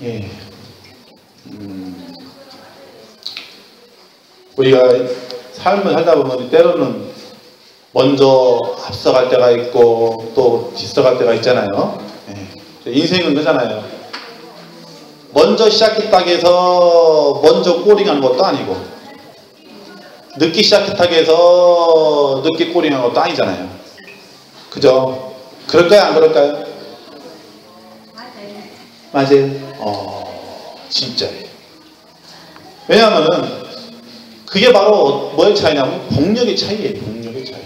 예. 우리가 삶을 살다 보면 때로는 먼저 앞서갈 때가 있고 또 뒤서갈 때가 있잖아요. 예. 인생은 그잖아요. 먼저 시작했다고 해서 먼저 꼬링하는 것도 아니고 늦게 시작했다고 해서 늦게 꼬링하는 것도 아니잖아요. 그죠? 그럴까요? 안 그럴까요? 맞아요. 진짜예요. 왜냐하면은 그게 바로 뭐의 차이냐면 복력의 차이예요. 복력의 차이.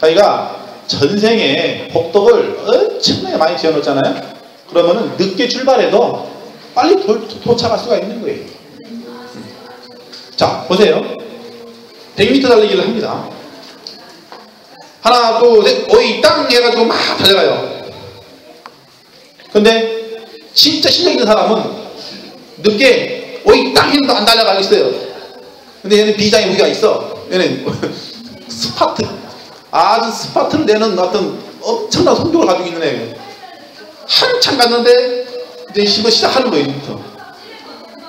자기가 전생에 복덕을 엄청나게 많이 지어놓잖아요. 그러면은 늦게 출발해도 빨리 도착할 수가 있는 거예요. 자, 보세요. 100m 달리기를 합니다. 하나, 둘, 셋, 오이, 땅 해가지고 막 달려가요. 근데 진짜 실력 있는 사람은 늦게 오이, 땅 해도 안 달려가겠어요. 근데 얘는 비장의 무기가 있어. 얘는 스파트, 아주 스파트를 내는 어떤 엄청난 성격을 가지고 있는 애예요. 한참 갔는데 이제 시작하는 거예요.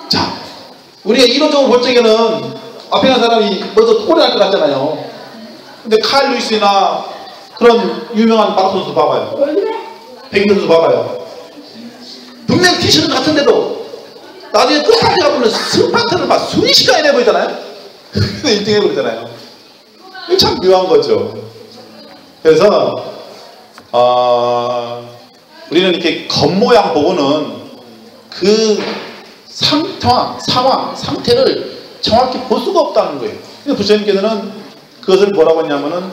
자, 우리가 이론적으로 볼 적에는 앞에 간 사람이 먼저 토리할 것 같잖아요. 근데 칼 루이스나 그런 유명한 마라톤 선수 봐봐요. 백인 선수 봐봐요. 분명 티셔츠 같은데도 나중에 끝까지 가보면 스파트를 막 순식간에 내버리잖아요. 근데 1등 해버리잖아요. 이게 참 묘한 거죠. 그래서 우리는 이렇게 겉모양 보고는 그 상황, 상태를 정확히 볼 수가 없다는 거예요. 근데 부처님께서는 그것을 뭐라고 했냐면은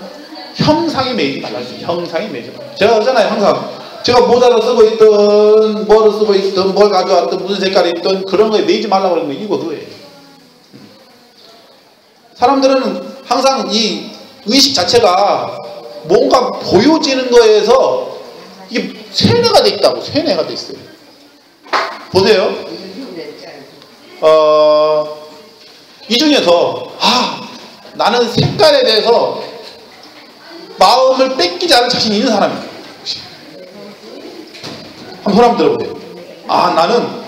형상에 매이지 말라. 형상에 매이지 말라. 제가 그러잖아요. 항상 제가 모자를 쓰고 있든 뭐를 쓰고 있든 뭘 가져왔든 무슨 색깔이 있든 그런 거에 매이지 말라고 그러는 거 이거 그거예요. 사람들은 항상 이 의식 자체가 뭔가 보여지는 거에서 이게 세뇌가 돼 있다고. 세뇌가 돼 있어요. 보세요. 이 중에서 나는 색깔에 대해서 마음을 뺏기지 않을 자신이 있는 사람이에요. 한번 손 한번 들어보세요. 나는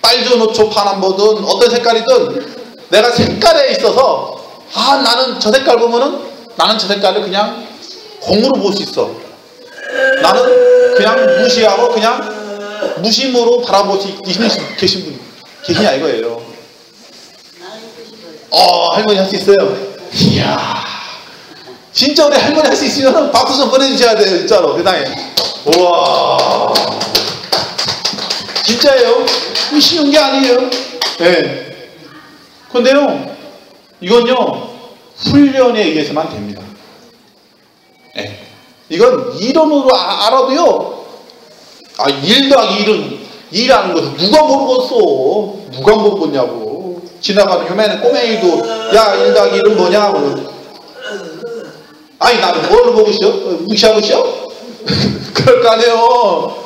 빨주노초 파남보든 어떤 색깔이든 내가 색깔에 있어서 나는 저 색깔 보면은 나는 저 색깔을 그냥 공으로 볼 수 있어. 나는 그냥 무시하고 그냥 무심으로 바라볼 수 계신 분 계시냐 이거예요. 할머니 할 수 있어요. 이야, 진짜 우리 할머니 할 수 있으면 박수 좀 보내주셔야 돼요. 진짜로 세상에. 우와, 진짜예요. 이거 쉬운 게 아니에요. 네. 근데요, 이건요 훈련에 의해서만 됩니다. 네. 이건 이론으로 알아도요, 1 더하기 1은 2라는 것을 누가 모르겠어. 누가 모르겠냐고. 지나가는 요매는 꼬맹이도 야 1 더하기 1은 뭐냐. 아니 나는 뭘 보고 있어? 무시하고 있어? 그럴 거 아니에요.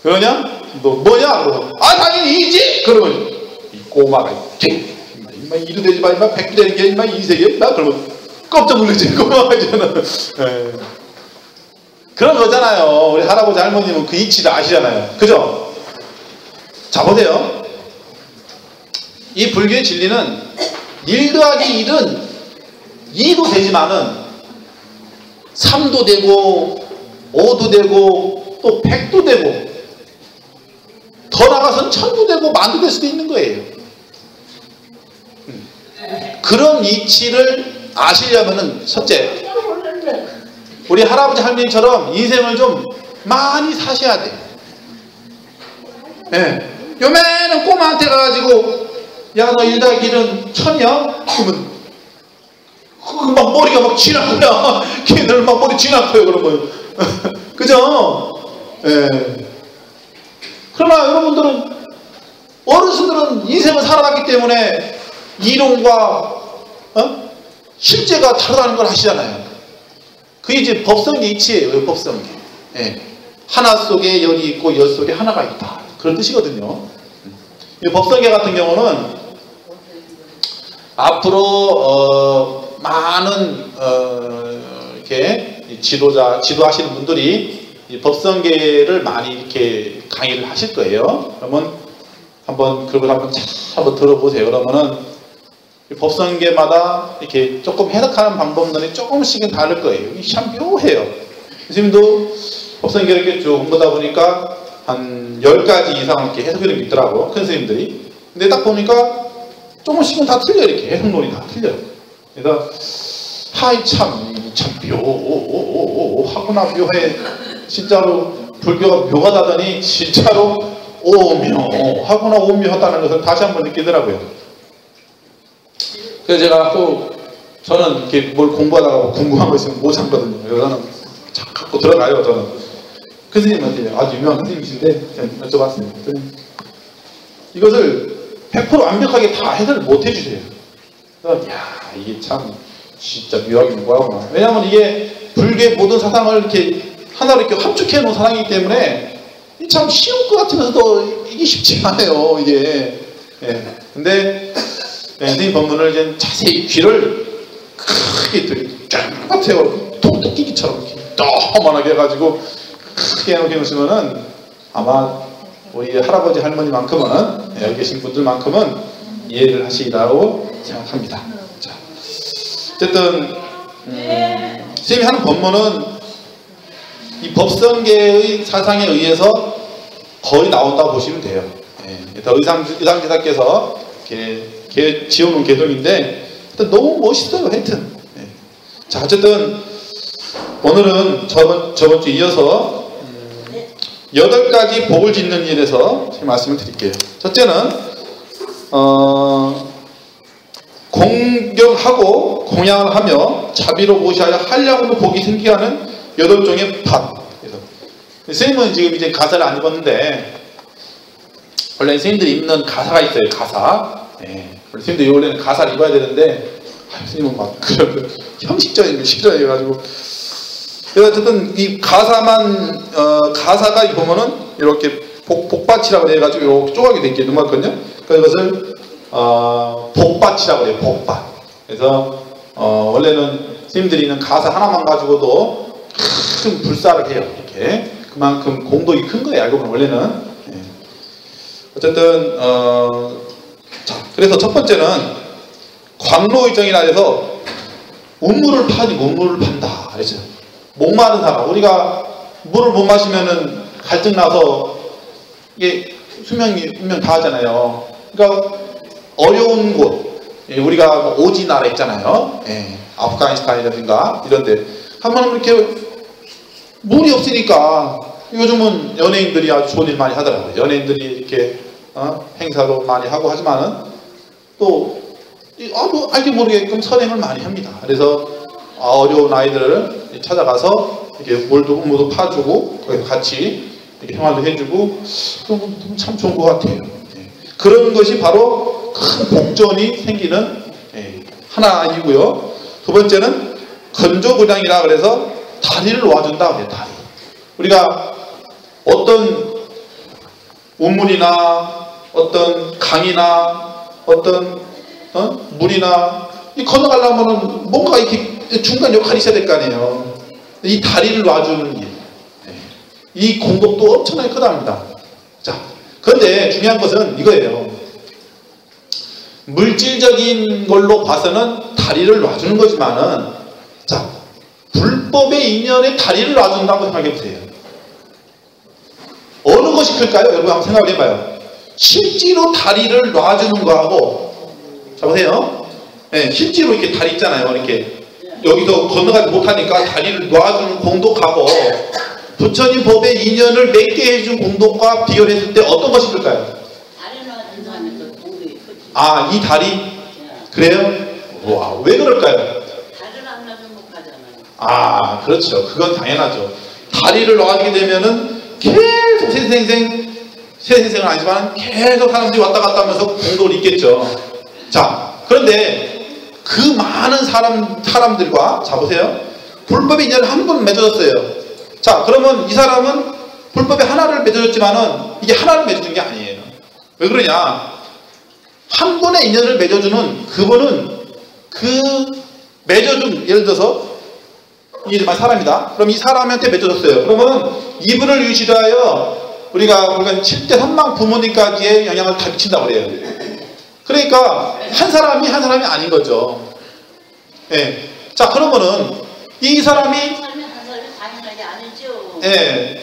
그러냐? 너 뭐냐? 그러면 당연히 2지? 그러면 이 꼬마가 임마 1도 되지 마. 임마 100도 되는 게 임마 2세계? 나 그러면 깜짝 놀라지. 꼬마가 저는. 그런 거잖아요. 우리 할아버지 할머님은 그 이치를 아시잖아요. 그죠? 자, 보세요. 이 불교의 진리는 1 더하기 1은 2도 되지만은 3도 되고 5도 되고 또 100도 되고 더 나가서는 1000도 되고 만도 될 수도 있는 거예요. 그런 이치를 아시려면은 첫째, 우리 할아버지 할머니처럼 인생을 좀 많이 사셔야 돼. 예. 요매는 꼬마한테 가가지고 야 너 1+1은 1000이야? 그러면 막 머리가 막 쥐나고요. 걔들 막 머리 쥐나고요. 그러면 그죠? 예. 그러나 여러분들은 어르신들은 인생을 살아갔기 때문에 이론과 실제가 다르다는 걸 아시잖아요. 그게 이제 법성계 이치예요. 법성계. 예. 하나 속에 열이 있고 열 속에 하나가 있다. 그런 뜻이거든요. 이 법성계 같은 경우는 앞으로 많은 이렇게 지도하시는 분들이 이 법성계를 많이 이렇게 강의를 하실 거예요. 그러면 그걸 한번 들어보세요. 그러면은 이 법성계마다 이렇게 조금 해석하는 방법론이 조금씩은 다를 거예요. 이게 참 묘해요. 선생님도 법성계를 이렇게 쭉 보다 보니까 한 10가지 이상 이렇게 해석이 있더라고. 큰 선생님들이. 근데 딱 보니까 조금씩은 다 틀려. 이렇게 해석론이 다 틀려요. 그래서 하이 참 묘하구나. 묘해. 진짜로 불교가 묘하다더니 진짜로 오묘하구나. 오묘하다는 것을 다시 한번 느끼더라고요. 그래서 제가 또 저는 이렇게 뭘 공부하다가 궁금한 거 있으면 못 참거든요. 그래서 저는 착 갖고 들어가요. 저는 그 스님한테 아주 유명한 스님이신데 여쭤봤어요. 이것을 100% 완벽하게 다 해설을 못 해주세요. 그래서 야 이게 참 진짜 묘하긴 뭐하구나. 왜냐하면 이게 불교의 모든 사상을 이렇게 하나로 이렇게 함축해 놓은 사상이기 때문에 참 쉬울 것 같으면서도 이게 쉽지 않아요. 이게. 예. 근데 선생님 법문을 이제 자세히 귀를 크게 쫙 세워 토끼기처럼 이렇게 떠만하게 해가지고 크게 해놓게 놓으시면은 아마 우리 할아버지 할머니만큼은 여기 계신 분들만큼은 이해를 하시리라고 생각합니다. 자, 어쨌든 선생님이 하는 법문은 이 법성계의 사상에 의해서 거의 나온다고 보시면 돼요. 예. 의상지사께서 이렇게 지어놓은 개성인데 너무 멋있어요. 하여튼. 예. 자, 어쨌든 오늘은 저번 주에 이어서 8가지 복을 짓는 일에서 말씀을 드릴게요. 첫째는 공경하고 공양을 하며 자비로 모시하여 한량으로 복이 생기게 하는 8종의 pháp. 선생님은 지금 이제 가사를 안 입었는데 원래 선생님들이 입는 가사가 있어요. 가사. 네. 선생님들이 원래는 가사를 입어야 되는데 선생님은 막 그런 형식적인 걸 싫어해가지고 어쨌든 이 가사만 가사가 보면은 이렇게 복받이라고 해가지고 이렇게 쪼가게 돼 있게 넘어갔거든요. 그러니까 이것을 복받이라고 해요. 복받. 그래서 원래는 선생님들이 있는 가사 하나만 가지고도 큰 불사를 해요. 이렇게 그만큼 공덕이 큰 거예요. 알고 보면 원래는. 네. 어쨌든 자, 그래서 첫 번째는 광로의정이라 해서 운물을 파니 운물을 판다 그랬죠. 목마른 사람, 우리가 물을 못 마시면은 갈증 나서 이게 수명 다 하잖아요. 그러니까 어려운 곳, 우리가 오지 나라 있잖아요. 예, 아프가니스탄이라든가 이런데 한번 이렇게 물이 없으니까 요즘은 연예인들이 아주 좋은 일 많이 하더라고요. 연예인들이 이렇게 행사도 많이 하고 하지만은 또 알게 모르게끔 선행을 많이 합니다. 그래서 어려운 아이들을 찾아가서 이렇게 물도 파주고 거기서 같이 이렇게 생활도 해주고 그런 참 좋은 것 같아요. 예. 그런 것이 바로 큰 복전이 생기는 하나이고요. 두 번째는 건조구량이라 그래서 다리를 놓아준다 그래요. 다리. 우리가 어떤 우물이나 어떤 강이나 어떤 물이나 건너가려면 뭔가 이렇게 중간 역할이 있어야 될 거 아니에요. 이 다리를 놔주는 일. 이 공덕도 엄청나게 크답니다. 자, 그런데 중요한 것은 이거예요. 물질적인 걸로 봐서는 다리를 놔주는 거지만은, 자, 불법의 인연에 다리를 놔준다고 생각해 보세요. 어느 것이 클까요? 여러분 한번 생각을 해봐요. 실제로 다리를 놔주는 거하고, 자 보세요. 예, 실제로 이렇게 다리 있잖아요. 이렇게 여기서 건너가지 못하니까 다리를 놔주는 공덕하고 부처님 법의 인연을 맺게 해준 공덕과 비교를 했을 때 어떤 것이 클까요? 다리 놔준 사람이 그 공덕이 크지. 아, 이 다리? 그래요? 와, 왜 그럴까요? 다리를 안 놔주면 못 가잖아요. 아, 그렇죠. 그건 당연하죠. 다리를 놔주게 되면은 계속 세생생은 아니지만 계속 사람들이 왔다 갔다 하면서 공덕을 잇겠죠. 자, 그런데 그 많은 사람들과, 자, 보세요. 불법의 인연을 한 번 맺어졌어요. 자, 그러면 이 사람은 불법의 하나를 맺어줬지만은 이게 하나를 맺어준 게 아니에요. 왜 그러냐? 한 번의 인연을 맺어주는 그분은 그 맺어준, 예를 들어서 이게 사람이다. 그럼 이 사람한테 맺어줬어요. 그러면 이분을 유지하여 우리가 7대 선망 부모님까지의 영향을 다 미친다고 그래요. 그러니까 한 사람이 아닌 거죠. 예. 자, 그러면은 이 사람이 한 사람이 당연하게 아니죠. 예.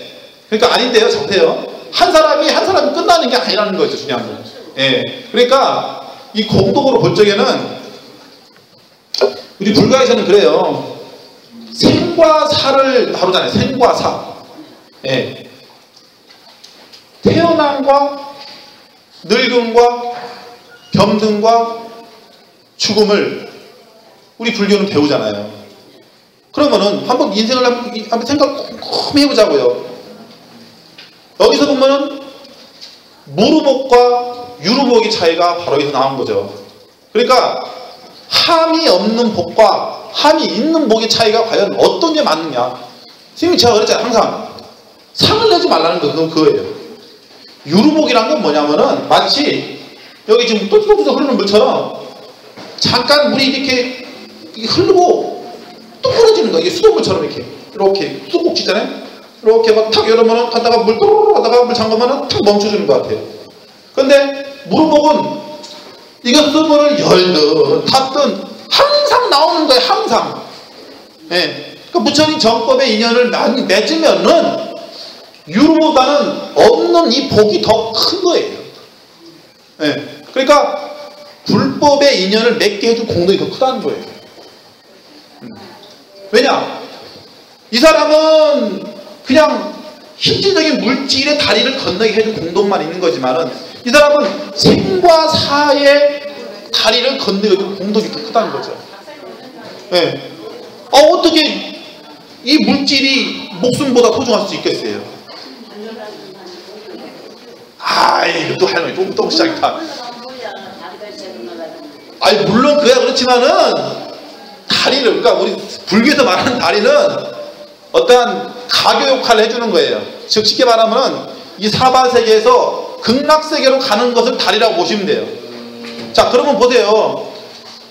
그러니까 아닌데요. 잡으세요. 한 사람이 끝나는 게 아니라는 거죠. 중요한 건. 예. 그러니까 이 공덕으로 볼 적에는 우리 불가에서는 그래요. 생과 사를 다루잖아요. 생과 사. 예. 태어남과 늙음과 병든과 죽음을 우리 불교는 배우잖아요. 그러면은 한번 인생을 한번 생각을 꼼꼼히 해보자고요. 여기서 보면은 무루복과 유루복의 차이가 바로 여기서 나온 거죠. 그러니까 함이 없는 복과 함이 있는 복의 차이가 과연 어떤 게 맞느냐. 선생님이 제가 그랬잖아요. 항상 상을 내지 말라는 거 그거예요. 유루복이란 건 뭐냐면은 마치 여기 지금 뚝뚝뚝 흐르는 물처럼 잠깐 물이 이렇게 흐르고 또 끊어지는 거예요. 이게 수돗물처럼 이렇게 수도꼭지잖아요. 이렇게 막 탁 열으면은 갔다가 물 또르르 하다가 물 잠그면은 탁 멈춰주는 것 같아요. 근데 무루복은 이거 수돗물을 열든 닫든 항상 나오는 거예요. 항상. 예. 그러니까 부처님 정법의 인연을 맺으면은 유루보다는 없는 이 복이 더 큰 거예요. 예. 그러니까 불법의 인연을 맺게 해준 공덕이 더 크다는 거예요. 왜냐? 이 사람은 그냥 실질적인 물질의 다리를 건너게 해준 공덕만 있는 거지만은 이 사람은 생과 사의 다리를 건너게 해준 공덕이 더 크다는 거죠. 예. 어떻게 이 물질이 목숨보다 소중할 수 있겠어요? 아이, 또 할머니 또 시작이다. 아니, 물론 그야 그렇지만은 다리를, 그러니까 우리 불교에서 말하는 다리는 어떠한 가교 역할을 해주는 거예요. 즉 쉽게 말하면 이 사바세계에서 극락세계로 가는 것을 다리라고 보시면 돼요. 자, 그러면 보세요.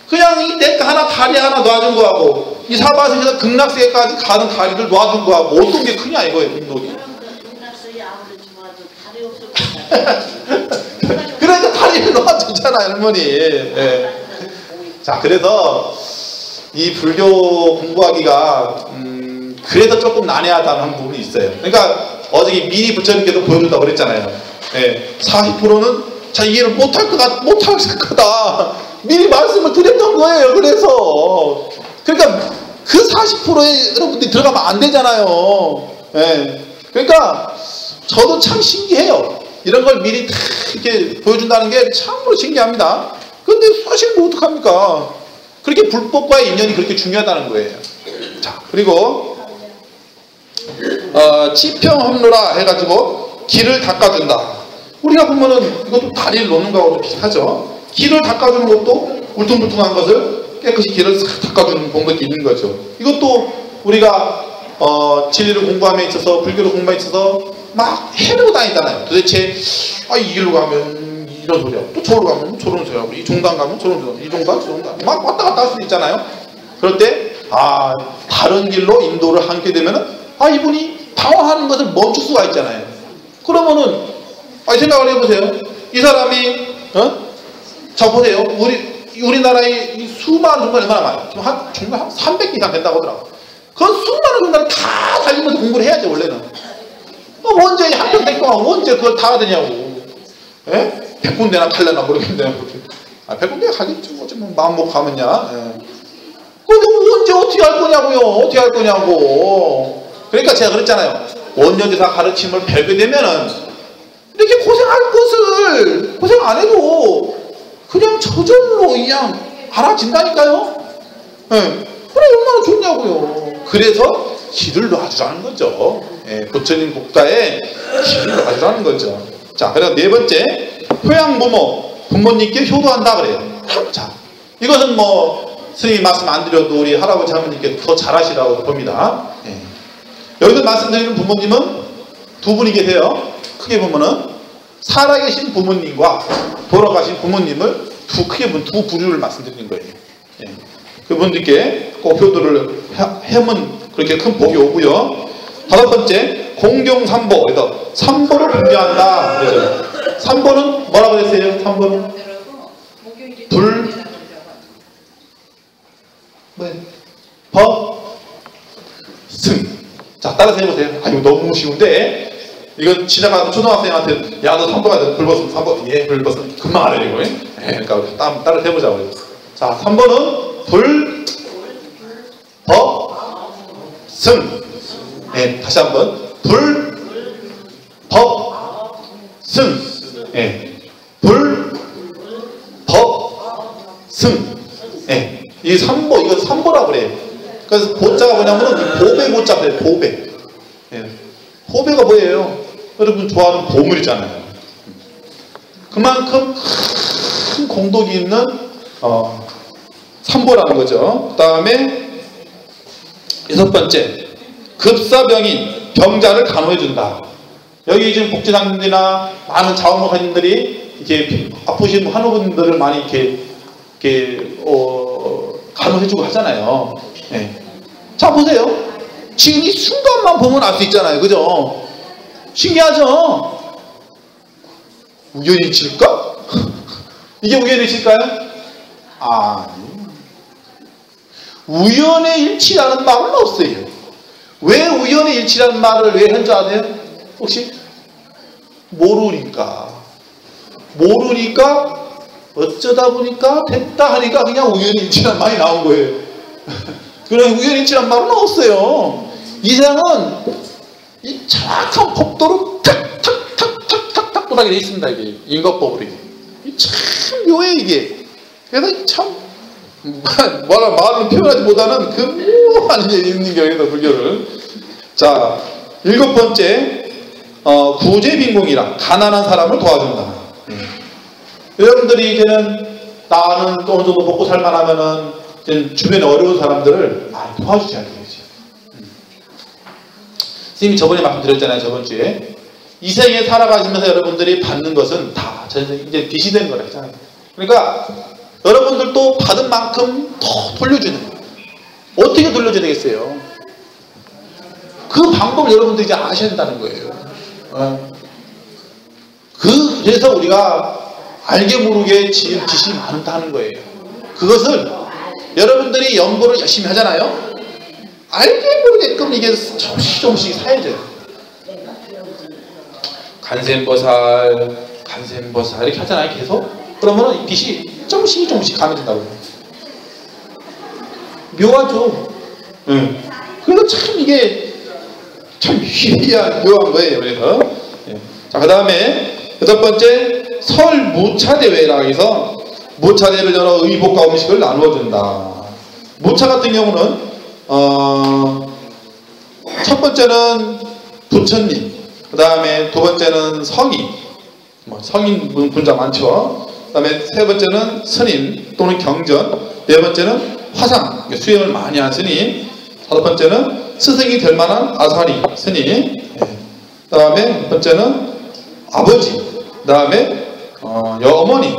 그냥 이 내 하나 다리 하나 놔준 거하고 이 사바세계에서 극락세계까지 가는 다리를 놔준 거하고 어떤 게 크냐 이거예요. 공덕이. 그러니까 다리를 놓아주잖아요, 할머니. 예. 자, 그래서 이 불교 공부하기가 그래서 조금 난해하다는 부분이 있어요. 그러니까 어저께 미리 부처님께서 보여준다고 그랬잖아요. 예. 40%는 자, 이해를 못할 거다. 미리 말씀을 드렸던 거예요. 그래서 그러니까 그 40%에 여러분들이 들어가면 안 되잖아요. 예. 그러니까 저도 참 신기해요. 이런 걸 미리 다 이렇게 보여준다는 게 참으로 신기합니다. 근데 사실 뭐 어떡합니까? 그렇게 불법과의 인연이 그렇게 중요하다는 거예요. 자, 그리고 치평합로라 해가지고 길을 닦아준다. 우리가 보면은 이것도 다리를 놓는 거하고 비슷하죠. 길을 닦아주는 것도 울퉁불퉁한 것을 깨끗이 길을 싹 닦아주는 공덕이 있는 거죠. 이것도 우리가 진리를 공부함에 있어서 불교를 공부함에 있어서 막 헤매고 다니잖아요. 도대체 이 길로 가면 이런 소리야, 또 저로 가면 저런 소리야, 이 종단 가면 저런 소리야, 이 종단 저 종단 막 왔다 갔다 할 수 있잖아요. 그럴 때 다른 길로 인도를 하게 되면은 이분이 방황하는 것을 멈출 수가 있잖아요. 그러면은 생각을 해보세요. 이 사람이 자, 보세요. 우리나라에 이 수많은 종단이 얼마나 많아요? 지금 한 300개 이상 된다고 하더라고요. 그 수많은 종단을 다 달리면서 공부를 해야죠, 원래는. 언제 한평생 동안 언제 그걸 다 되냐고. 예? 100군데나 팔려나 모르겠네요. 100군데 가겠지 뭐 마음 먹고 가면야. 근데 언제 어떻게 할 거냐고요. 어떻게 할 거냐고. 그러니까 제가 그랬잖아요. 원년대사 가르침을 배우게 되면은 이렇게 고생할 것을 고생 안 해도 그냥 저절로 그냥 알아진다니까요. 그래 얼마나 좋냐고요. 그래서 길을 놔주라는 거죠. 부처님 국가에 길을 놔주라는 거죠. 자, 그리고 네 번째, 효양부모, 부모님께 효도한다 그래요. 자, 이것은 뭐 스님이 말씀 안 드려도 우리 할아버지 할머니께 더 잘하시라고 봅니다. 여기서 말씀드리는 부모님은 두 분이 계세요. 크게 보면은 살아계신 부모님과 돌아가신 부모님을 두 부류를 말씀드리는 거예요. 그분들께 꼭 효도를 하면 그렇게 큰 복이 오고요. 다섯 번째, 공경삼보. 그래서 삼보를 공경한다. 그래서 삼보는 뭐라고 그랬어요? 삼보는 승. 자, 따라서 해보세요. 아, 이거 너무 쉬운데. 이건 지나가는 초등학생한테 야, 너 삼보가 불벗음, 삼보. 예, 불벗음. 금방 알아요, 이거. 그러니까 따라서 해보자고요. 자, 3번은 불법승. 다시 한번 불법승. 불법승. 이 삼보, 이거 삼보라고 그래요. 그래서 보자가 뭐냐면은 보배 보자 그래요. 보배. 보배가 뭐예요? 여러분 좋아하는 보물이잖아요. 그만큼 큰 공덕이 있는 삼보라는 거죠. 그 다음에 여섯 번째, 급사병인 병자를 간호해준다. 여기 지금 복지당국이나 많은 자원목사님들이 이렇게 아프신 환우분들을 많이 이렇게 간호해주고 하잖아요. 자, 보세요. 지금 이 순간만 보면 알 수 있잖아요. 그죠? 신기하죠? 우연일치일까? 이게 우연일치일까요? 아니. 우연의 일치라는 말은 없어요. 왜 우연의 일치라는 말을 왜 한 줄 아세요? 혹시? 모르니까 어쩌다 보니까 됐다 하니까 그냥 우연의 일치라는 말이 나온 거예요. 그런 우연의 일치라는 말은 없어요. 이 세상은 이 정확한 법도로 탁탁탁탁탁탁 도닥이 되어 있습니다. 이게 인과법으로. 참 묘해 이게. 그래서 참 말로 표현하지 못하는 그 묘한 게 있는 경우에도 불교를. 자, 일곱 번째, 구제빈공이라 가난한 사람을 도와준다. 여러분들이 이제는 나는 또 어느 정도 먹고 살만하면은 주변에 어려운 사람들을 많이 도와주셔야 되겠지. 스님이 저번에 말씀드렸잖아요. 저번 주에 이 생에 살아가시면서 여러분들이 받는 것은 다 이제 빚이 되는 거라 했잖아요. 그러니까 여러분들도 받은 만큼 더 돌려주는 거예요. 어떻게 돌려줘야 되겠어요? 그 방법을 여러분들이 이제 아셔야 된다는 거예요. 그래서 우리가 알게 모르게 지은 빚이 많다는 거예요. 그것을 여러분들이 연구를 열심히 하잖아요. 알게 모르게끔 이게 조금씩 사야죠. 간센보살 이렇게 하잖아요. 계속. 그러면 이 빚이 조금씩 가면진다고요. 묘하죠. 그래서 참 이게 참 희귀한 묘한 거예요. 그래서 자, 그 다음에 여섯 번째, 설 무차대회라 해서 무차대를 열어 의복과 음식을 나누어준다. 무차 같은 경우는 첫 번째는 부처님, 그 다음에 두 번째는 성인, 성인 분자 많죠. 그 다음에 세 번째는 스님 또는 경전, 네 번째는 화상, 수행을 많이 한 스님, 다섯 번째는 스승이 될 만한 아사리 스님, 그 다음에 첫 번째는 아버지, 그 다음에 어머니,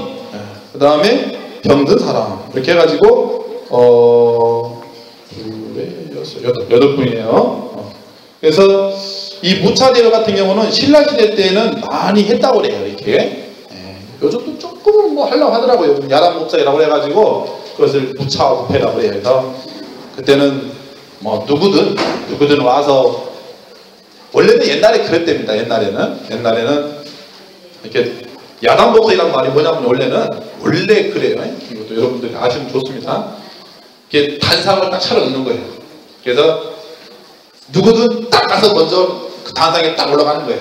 그 다음에 병든 사람, 이렇게 해가지고 여덟 분이에요. 그래서 이 무차대회 같은 경우는 신라시대 때는 많이 했다고 그래요. 이렇게. 요즘도 조금은 뭐 하려고 하더라고요. 야단 목사이라고 해가지고 그것을 무차대회라고 그래요. 그래서 그때는 뭐 누구든 와서, 원래는 옛날에 그랬답니다. 옛날에는 이렇게 야단 목사이라는 말이 뭐냐면 원래는 원래 그래요. 이것도 여러분들이 아시면 좋습니다. 이게 단상을 딱 차려 넣는 거예요. 그래서 누구든 딱 가서 먼저 그 단상에 딱 올라가는 거예요.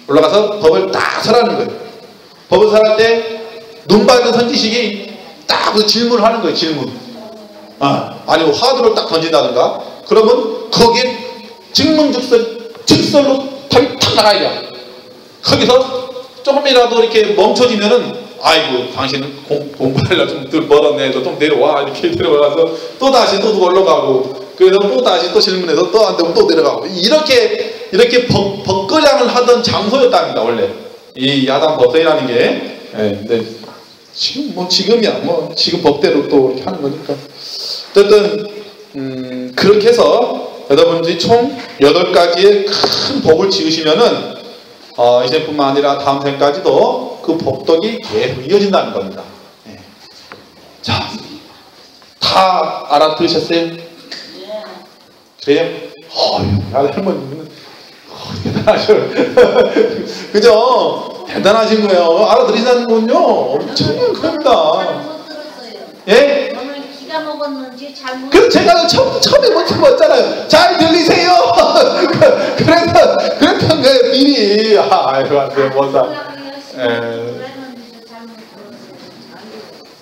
올라가서 법을 딱 설하는 거예요. 법을 설할 때 눈 밝은 선지식이 딱 그 질문을 하는 거예요. 질문. 아니면 화두를 딱 던진다든가, 그러면 거기에 즉설로 답이 탁 나가야 돼요. 거기서 조금이라도 이렇게 멈춰지면은, 아이고 당신은 공부하려고 좀 멀었네, 너 좀 내려와, 이렇게 내려와서 또 다시 또 올라가고, 그래서 또 다시 또 질문해서 또 안 되면 또 내려가고, 이렇게 법거량을 하던 장소였답니다. 원래 이 야단 법석이라는 게. 근데 지금이야 지금 법대로 또 이렇게 하는 거니까. 어쨌든 그렇게 해서 여러분들이 총 8가지의 큰 법을 지으시면은 이 생뿐만 아니라 다음 생까지도 그 법덕이 계속 이어진다는 겁니다. 자, 다 알아들으셨어요? 네. 그래요? 할머니는 대단하셔요. 그죠? 대단하신 거예요. 알아들으시는군요. 엄청난 겁니다. 예? 오늘 기가 먹었는지 잘못. 그래서 제가 처음에 못했잖아요. 잘 들리세요? 그랬던 거예요, 미리. 아이고, 안 돼, 못사.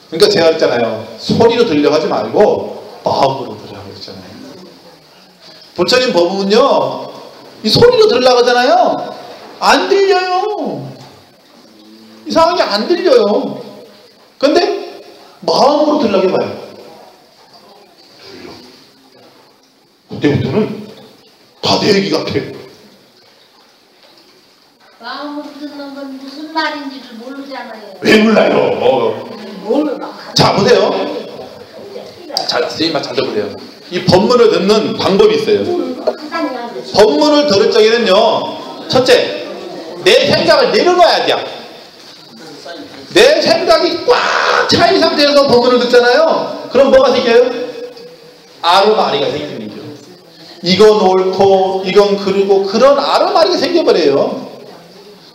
그러니까 제가 했잖아요. 소리로 들려고 하지 말고 마음으로 들으라고 했잖아요. 부처님 법은요, 이 소리로 들으려고 하잖아요. 안 들려요. 이상하게 안 들려요. 근데 마음으로 들으려고 해봐요. 들려. 그때부터는 다 내 얘기 같아. 마음으로 듣는 건 무슨 말인지를 모르잖아요. 왜 몰라요? 자, 보세요. 자, 선생님만 잘 들어보세요. 이 법문을 듣는 방법이 있어요. 법문을 들을 적에는요, 첫째, 내 생각을 내려놔야 돼요. 내 생각이 꽉 차인 상태에서 법문을 듣잖아요. 그럼 뭐가 생겨요? 아르마리가 생기는 거죠. 이건 옳고 이건 그르고, 그런 아르마리가 생겨버려요.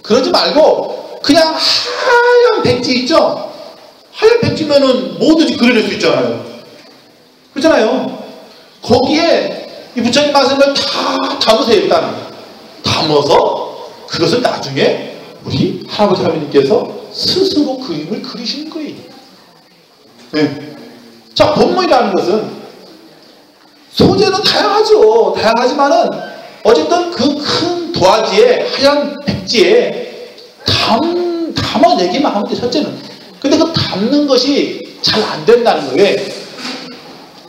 그러지 말고 그냥 하얀 백지 있죠? 하얀 백지면은 뭐든지 그려낼 수 있잖아요. 그렇잖아요. 거기에 이 부처님 말씀을 다 담으세요. 일단은 담아서 그것을 나중에 우리 할아버지 할머니께서 스스로 그림을 그리시는 거예요. 네. 자, 법문이라는 것은 소재는 다양하죠. 다양하지만은 어쨌든 그 큰 도화지에, 하얀 백지에 담아내기만 하면 돼, 첫째는. 근데 그 담는 것이 잘 안 된다는 거예요. 왜?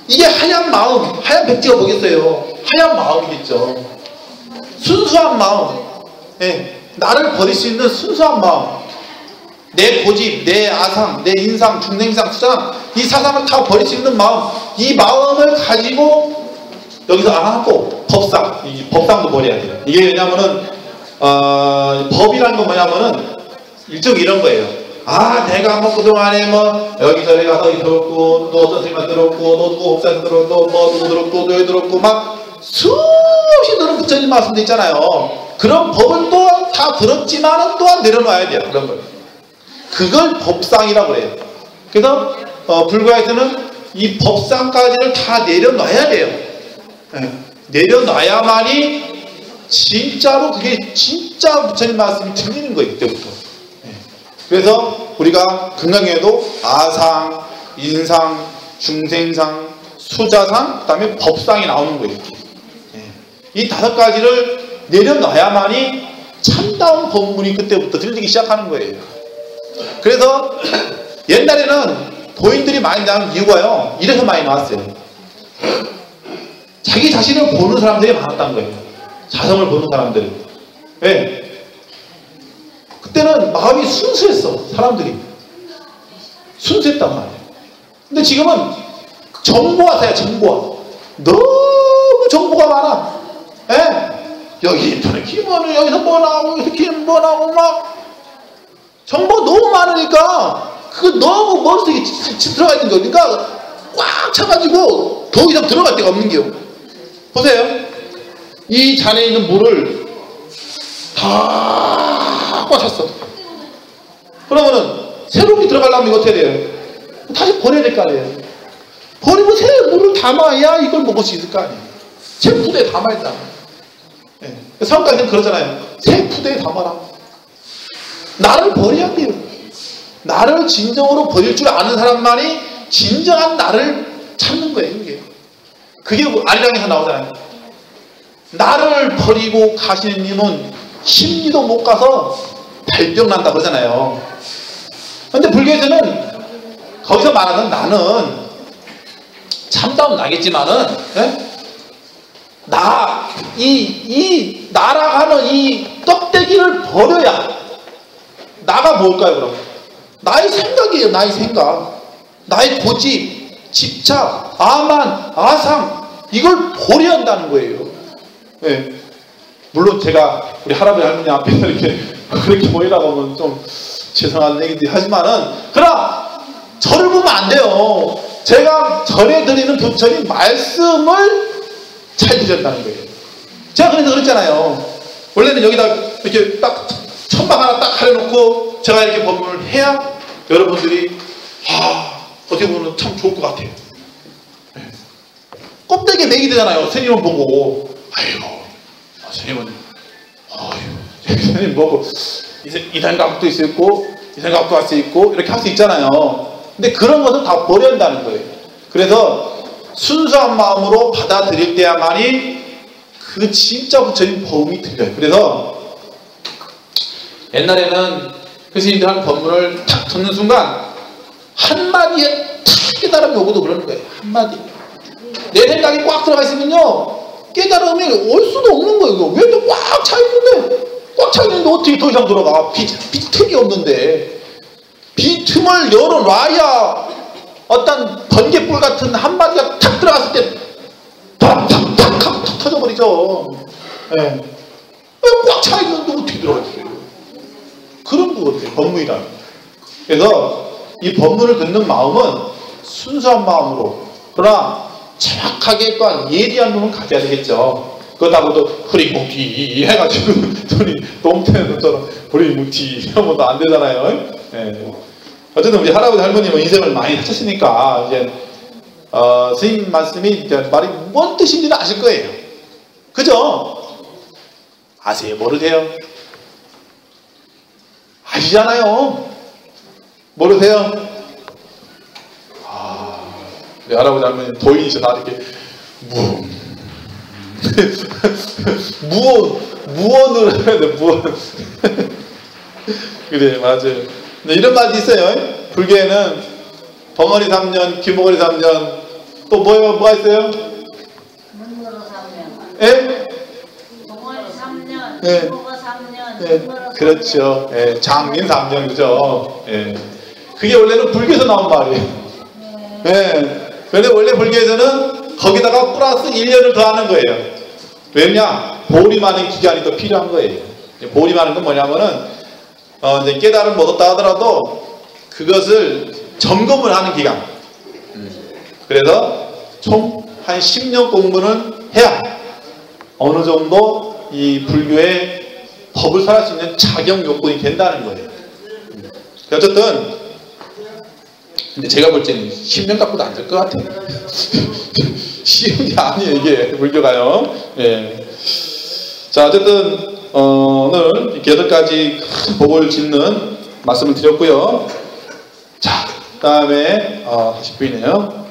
이게 하얀 마음, 하얀 백지가 뭐겠어요? 하얀 마음이겠죠. 순수한 마음. 네. 나를 버릴 수 있는 순수한 마음. 내 고집, 내 아상, 내 인상, 중생상, 수상, 이 사상을 다 버릴 수 있는 마음, 이 마음을 가지고 여기서 또 법상, 이 법상도 버려야 돼요. 이게 왜냐면은 법이라는 건 뭐냐면은 일종의 이런 거예요. 내가 뭐 그동안에 뭐 여기저기 가서 들었고, 또 선생님한테 들었고, 또 누구 법사한테 들었고, 뭐 누구 들었고, 또 여기 들었고, 막 수없이 들은 부처님 말씀도 있잖아요. 그런 법을 또한 다 들었지만은 또한 내려놔야 돼요. 그런 걸. 그걸 법상이라고 해요. 그래서 불가에서는 이 법상까지를 다 내려놔야 돼요. 네. 내려놔야만이 진짜로 그게 진짜 부처님 말씀이 들리는 거예요. 그때부터. 네. 그래서 우리가 금강경에도 아상, 인상, 중생상, 수자상, 그 다음에 법상이 나오는 거예요. 네. 이 5가지를 내려놔야만이 참다운 법문이 그때부터 들리기 시작하는 거예요. 그래서 옛날에는 도인들이 많이 나온 이유가요, 이래서 많이 나왔어요. 자기 자신을 보는 사람들이 많았다는 거예요. 자성을 보는 사람들이. 왜? 그때는 마음이 순수했어. 사람들이 순수했단 말이에요. 근데 지금은 정보화사야. 정보화. 너무 정보가 많아. 여기 인터넷 키면 여기서 뭐 나오고 여기서 키면 뭐 나오고 막 정보 너무 많으니까 그거 너무 머릿속에 들어가 있는 거니까 꽉 차가지고 더 이상 들어갈 데가 없는 게요. 보세요. 이 잔에 있는 물을 다 꽉 찼어. 그러면은 새롭게 들어가려면 이거 어떻게 돼요? 다시 버려야 될 거 아니에요. 버리고 새 물을 담아야 이걸 먹을 수 있을 거 아니에요. 새 푸대에 담아야 된다. 예. 성가에서는 그러잖아요. 새 푸대에 담아라. 나를 버려야 돼요. 나를 진정으로 버릴 줄 아는 사람만이 진정한 나를 찾는 거예요. 그게 아리랑에서 나오잖아요. 나를 버리고 가시는 님은 10리도 못 가서 발병 난다 그러잖아요. 근데 불교에서는 거기서 말하는 나는 참다운 나겠지만은, 예? 나라고 하는 이 떡대기를 버려야 나가 뭘까요, 그럼? 나의 생각이에요, 나의 생각. 나의 고집, 집착, 아만, 아상, 이걸 버려야 한다는 거예요. 예. 물론 제가 우리 할아버지 할머니 앞에서 이렇게 그렇게 보이라고 하면 좀 죄송한 얘기들 하지만은, 그러나 저를 보면 안 돼요. 제가 전해드리는 부처님 말씀을 잘 드렸다는 거예요. 제가 그래서 그랬잖아요. 원래는 여기다 이렇게 딱 천막 하나 딱 가려놓고 제가 이렇게 법문을 해야 여러분들이 어떻게 보면 참 좋을 것 같아요. 네. 껍데기에 맥이 되잖아요. 스님은 보고 아이고 스님은 스님 보고 이 생각도 있고 이 생각도 할 수 있고 이렇게 할 수 있잖아요. 근데 그런 것을 다 버려야 한다는 거예요. 그래서 순수한 마음으로 받아들일 때야만이 그 진짜 부처님 법음이 들려요. 그래서 옛날에는 그 스님들 하는 법문을 탁 듣는 순간 한마디에 탁 깨달음이 오고도 그러는 거예요. 한마디. 내 생각이 꽉 들어가 있으면요 깨달음이 올 수도 없는 거예요. 왜 또 꽉 차 있는데 어떻게 더 이상 들어가. 빈틈이 없는데 빈틈을 열어놔야 어떤 번개불 같은 한마디가 탁 들어갔을 때 탁 터져버리죠. 네. 꽉 차 있는데 어떻게 들어갔어요. 그런 거거든요. 법문이라는. 그래서 이 법문을 듣는 마음은 순수한 마음으로, 그러나 정확하게 또한 예리한 눈을 가져야 되겠죠. 그렇다고 또 흐리뭉티 해가지고 똥태는처럼 흐리뭉티 이러면 안 되잖아요. 네. 어쨌든 우리 할아버지 할머님은 인생을 많이 하셨으니까 이제 스님 말씀이 이제 말이 뭔 뜻인지는 아실 거예요. 그죠? 아세요? 모르세요? 아시잖아요. 모르세요? 우리 할아버지 할머니 도인이셔 다 이렇게 무언을 해야 돼. 무언. 그래 맞아요. 근데 이런 말이 있어요. 불교에는 벙어리 3년, 귀머거리 3년, 또 뭐가 있어요? 문무로 3년. 예? 벙어리 3년, 예. 귀머거 3년, 예. 문무로 3년. 그렇죠. 예. 장민 3년 그죠. 예. 그게 원래는 불교에서 나온 말이에요. 예. 근데 원래 불교에서는 거기다가 플러스 1년을 더하는 거예요. 왜냐? 보림하는 기간이 더 필요한 거예요. 보림하는 건 뭐냐면은 이제 깨달음 얻었다 하더라도 그것을 점검을 하는 기간. 그래서 총 한 10년 공부는 해야 어느 정도 이 불교의 법을 살할 수 있는 자격 요건이 된다는 거예요. 어쨌든 근데 제가 볼 때는 10년 갖고도 안 될 것 같아요. 쉬운 게 아니에요 이게 불교가요. 예. 자 어쨌든 오늘 이렇게 8가지 큰 복을 짓는 말씀을 드렸고요. 자 그 다음에 다시 보이네요.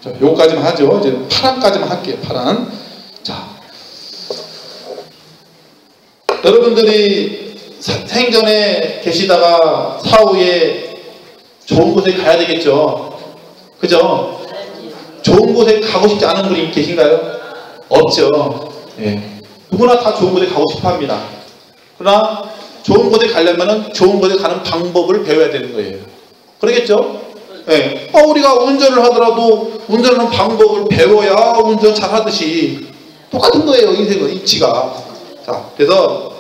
자 요거까지만 하죠. 이제 파란까지만 할게요. 파란. 자 여러분들이 생전에 계시다가 사후에 좋은 곳에 가야 되겠죠. 그죠? 좋은 곳에 가고 싶지 않은 분이 계신가요? 없죠. 예. 누구나 다 좋은 곳에 가고 싶어 합니다. 그러나 좋은 곳에 가려면 좋은 곳에 가는 방법을 배워야 되는 거예요. 그러겠죠? 예. 우리가 운전을 하더라도 운전하는 방법을 배워야 운전 잘 하듯이 똑같은 거예요. 인생은 이치가. 자, 그래서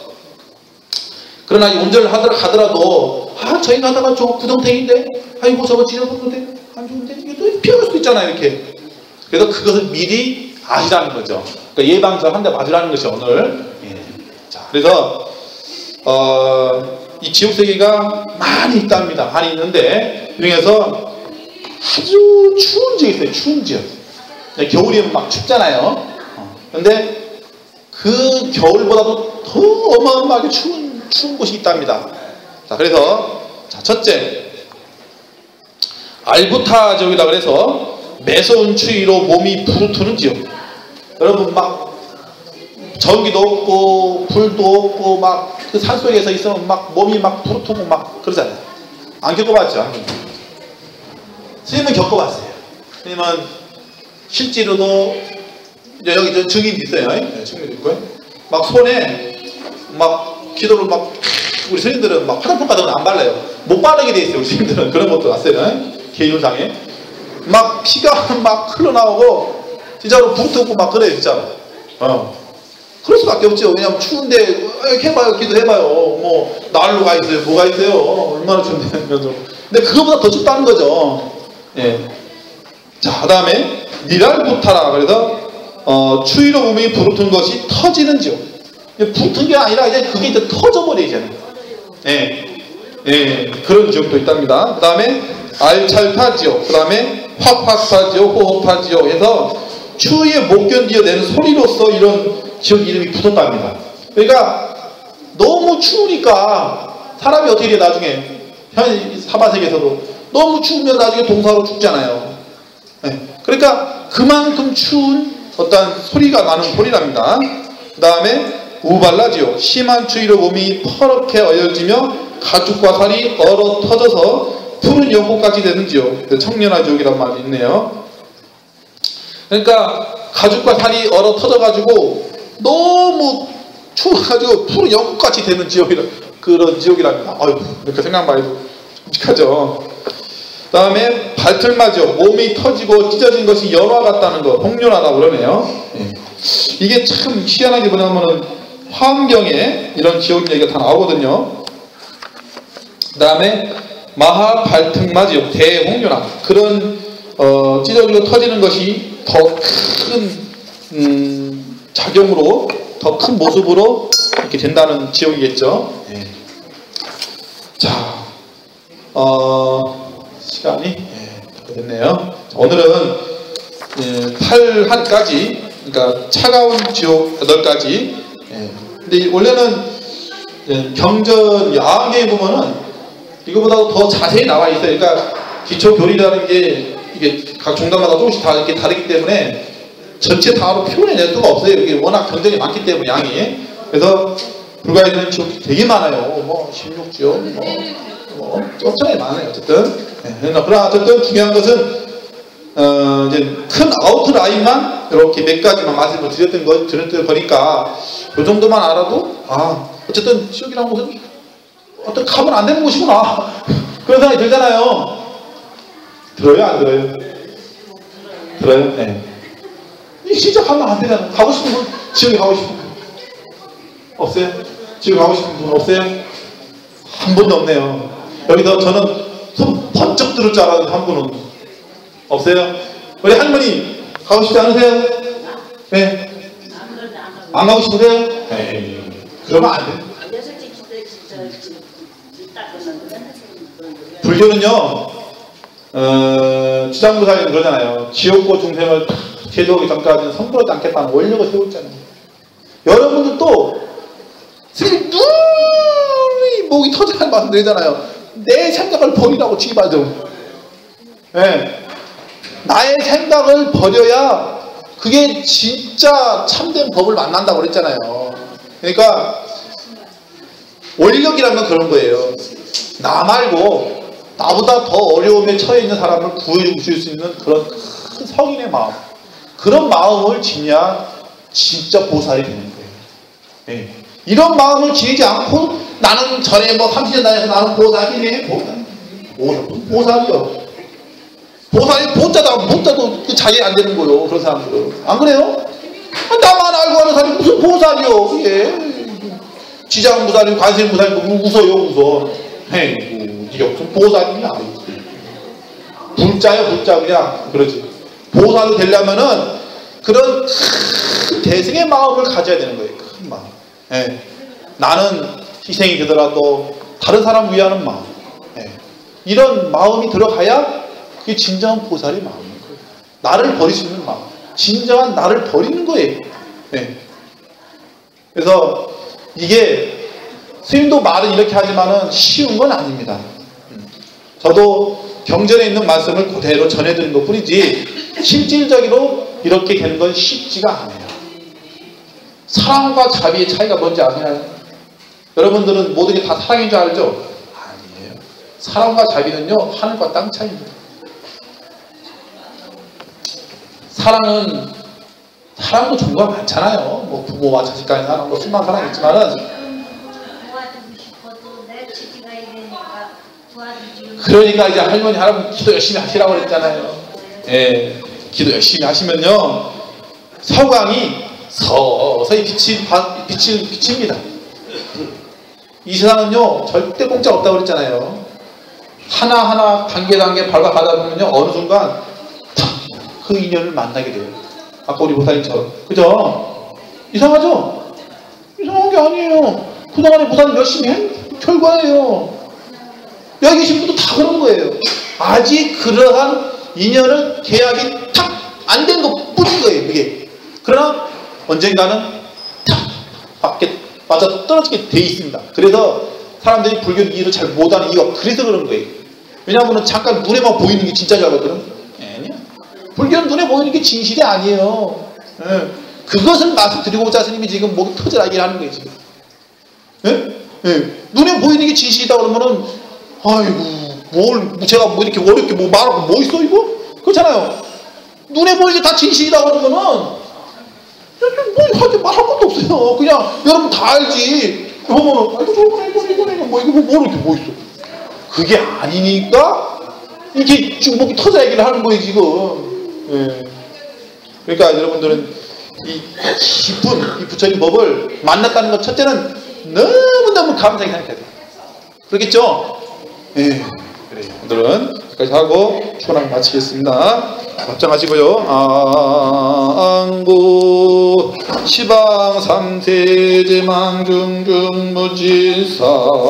그러나 이 운전을 하더라도 저 인간 하다가 저 구덩텅인데 아이고 저거 지나갔는데 안 좋은데 이게 또 피할 수도 있잖아요. 이렇게. 그래서 그것을 미리 아시라는 거죠. 그러니까 예방전 한 대 맞으라는 것이 오늘. 예. 자, 그래서 이 지옥세계가 많이 있답니다. 많이 있는데 그 중에서 아주 추운 지역이 있어요. 추운 지역. 겨울이면 막 춥잖아요. 근데 그 겨울보다도 더 어마어마하게 추운 곳이 있답니다. 자, 그래서 자, 첫째, 알부타 지역이라 그래서 매서운 추위로 몸이 부르트는 지역. 여러분 막 전기도 없고 불도 없고 막 그 산속에서 있으면 막 몸이 막 부르트고 막 그러잖아요. 안 겪어봤죠? 선생님은 겪어봤어요. 선생님은 실제로도 여기 저 증인이 있어요. 네, 증인이 있고요. 막 손에 막 기도를 막 우리 선생님들은 막 화장품 같은 건 안 발라요. 못 바르게 돼 있어요. 우리 선생님들은 그런 것도 났어요. 개인상에 막 피가 막 흘러나오고 진짜로 부르트고 막 그래요. 진짜로. 그럴 수밖에 없죠. 왜냐면 추운데 해봐요. 기도해봐요. 뭐 난로 가 있어요. 뭐가 있어요. 얼마나 추운데. 근데 그거보다 더 춥다는 거죠. 예. 자, 그 다음에 니랄부타라 그래서 추위로 몸이 부르튼 것이 터지는 지역. 부르튼 게 아니라 이제 그게 이제 터져버리잖아요. 예. 예. 그런 지역도 있답니다. 그 다음에 알찰타 지역, 그 다음에 화파타 지역, 호호파 지역 해서 추위에 못 견디어내는 소리로서 이런 지역 이름이 붙었답니다. 그러니까 너무 추우니까 사람이 어떻게 돼요? 나중에 현 사바세계에서도 너무 추우면 나중에 동사로 죽잖아요. 네. 그러니까 그만큼 추운 어떤 소리가 나는 소리랍니다. 그 다음에 우발라 지역, 심한 추위로 몸이 퍼렇게 어여지며 가죽과 살이 얼어 터져서 푸른 연꽃같이 되는 지역, 청년화 지역이란 말이 있네요. 그러니까 가죽과 살이 얼어 터져가지고 너무 추워가지고 푸른 연꽃같이 되는 지역이라, 그런 지역이랍니다. 아이고, 이렇게 생각만 해도 끔찍하죠. 그 다음에 발틀마 지역, 몸이 터지고 찢어진 것이 연화 같다는 거, 홍련하다고 그러네요. 예. 이게 참 희한하게 뭐냐면은 화엄경에 이런 지역 얘기가 다 나오거든요. 그 다음에 마하 발틀마 지역, 대홍련하, 그런 찢어지고 터지는 것이 더 큰 작용으로, 더 큰 모습으로 이렇게 된다는 지역이겠죠. 예. 자, 시간이 됐네요. 오늘은 8한까지, 그러니까 차가운 지옥 8가지. 근데 원래는 경전 야왕경에 보면은 이거보다도 더 자세히 나와 있어요. 그러니까 기초 교리라는 게 이게 각 종단마다 조금씩 다 이렇게 다르기 때문에 전체 다로 표현해낼 수가 없어요. 이게 워낙 경전이 많기 때문에 양이. 그래서 불가에 있는 지옥이 되게 많아요. 뭐 16지옥, 엄청나게 많아요. 어쨌든. 그러나 어쨌든 중요한 것은 이제 큰 아웃라인만 이렇게 몇 가지만 말씀을 드렸던 거니까 그 정도만 알아도 어쨌든 지옥이라는 곳은 어떤 가면 안 되는 곳이구나 그런 생각이 들잖아요. 들어요? 안 들어요? 들어요? 네. 진짜 가면 안 되잖아요. 가고 싶은 분, 지옥에 가고 싶은 분 없어요? 지옥에 가고 싶은 분 없어요? 한 분도 없네요. 여기서 저는 손 번쩍 들을 줄 알았는데 한 분은 없어요? 우리 할머니 가고 싶지 않으세요? 네. 안 가고 싶으세요? 네. 그러면 안 돼. 불교는요, 지장부사님 그러잖아요. 지옥고 중생을 제도하기 전까지는 성불하지 않겠다는 원력을 세웠잖아요. 여러분들도 선생님 눈이 목이 터지는 말씀드리잖아요. 내 생각을 버리라고 제발 좀. 네. 나의 생각을 버려야 그게 진짜 참된 법을 만난다고 그랬잖아요. 그러니까 원력이라는 건 그런 거예요. 나 말고 나보다 더 어려움에 처해 있는 사람을 구해줄 수 있는 그런 큰 성인의 마음, 그런 마음을 지녀야 진짜 보살이 되는 거예요. 네. 이런 마음을 지니지 않고 나는 전에 뭐 30년 다녀서 나는 보살이네. 보살이요. 보살이 보자도 자기 안 되는 거요. 그런 사람들은. 안 그래요? 나만 알고 하는 사람이 무슨 보살이요. 예. 지장보살이 관세음보살이 웃어요. 웃어. 에이, 네가 무슨 보살이냐. 불자요. 불자 그냥 그러지. 보살이 되려면은 그런 큰 대승의 마음을 가져야 되는 거예요. 큰 마음. 예. 나는 희생이 되더라도 다른 사람 위하는 마음. 이런 마음이 들어가야 그게 진정한 보살의 마음인 거예요. 나를 버릴 수 있는 마음. 진정한 나를 버리는 거예요. 그래서 이게 스님도 말은 이렇게 하지만은 쉬운 건 아닙니다. 저도 경전에 있는 말씀을 그대로 전해드린 것 뿐이지 실질적으로 이렇게 되는 건 쉽지가 않아요. 사랑과 자비의 차이가 뭔지 아시나요? 여러분들은 모든 게 다 사랑인 줄 알죠? 아니에요. 사랑과 자비는요, 하늘과 땅 차이입니다. 사랑도 종류가 많잖아요. 뭐 부모와 자식 간의 사랑, 뭐 수많은 사랑이 있지만은 도와주고 싶어도 내 처지가 이러니까 도와주지. 그러니까 이제 할머니 할아버지 기도 열심히 하시라고 그랬잖아요. 기도 열심히 하시면요 서광이 서서히 빛을 비칩니다. 이 세상은요 절대 공짜 없다고 그랬잖아요. 하나하나 단계 밟아가다 보면요 어느 순간 탁 그 인연을 만나게 돼요. 아까 우리 보살님처럼. 그죠? 이상하죠? 이상한 게 아니에요. 그동안에 보살님 열심히 한 결과예요. 여기 계신 분도 다 그런 거예요. 아직 그러한 인연을 계약이 탁 안 된 것 뿐인 거예요. 그게. 그러나 언젠가는 탁 밖에 맞아 떨어지게 돼 있습니다. 그래서 사람들이 불교 이해를 잘 못하는 이유가 그래서 그런 거예요. 왜냐하면 잠깐 눈에만 보이는 게 진짜 줄 알았거든. 아니야. 불교는 눈에 보이는 게 진실이 아니에요. 그것을 말씀드리고자 스님이 지금 목이 터져나게 하는 거예요. 지금. 눈에 보이는 게 진실이다 그러면은 아이고 제가 뭐 이렇게 어렵게 뭐 말하고 뭐 있어 이거? 그렇잖아요. 눈에 보이는 게 다 진실이다 그러면은 뭐 하게 말할 것도 없어요. 그냥 여러분 다 알지. 보면은 아이고 저거네 뭐 이거 뭐 이렇게 뭐 있어. 그게 아니니까 이렇게 지금 목이 터져 얘기를 하는 거예요 지금. 그러니까 여러분들은 이 깊은 이 부처님 법을 만났다는 것 첫째는 너무너무 감사하게 생각해야 돼요. 그렇겠죠? 그래요. 오늘은 여기까지 하고 초랑 마치겠습니다. 답장하시고요. 안구 시방 삼세제망 중중 무지삼분니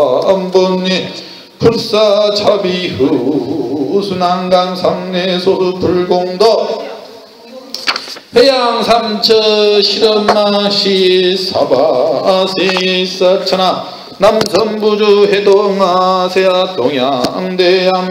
불사 자비후 순한강 삼례소수 불공덕 해양 삼처 실엄마시 사바세 사천하 남선부주 해동아세아 동양대양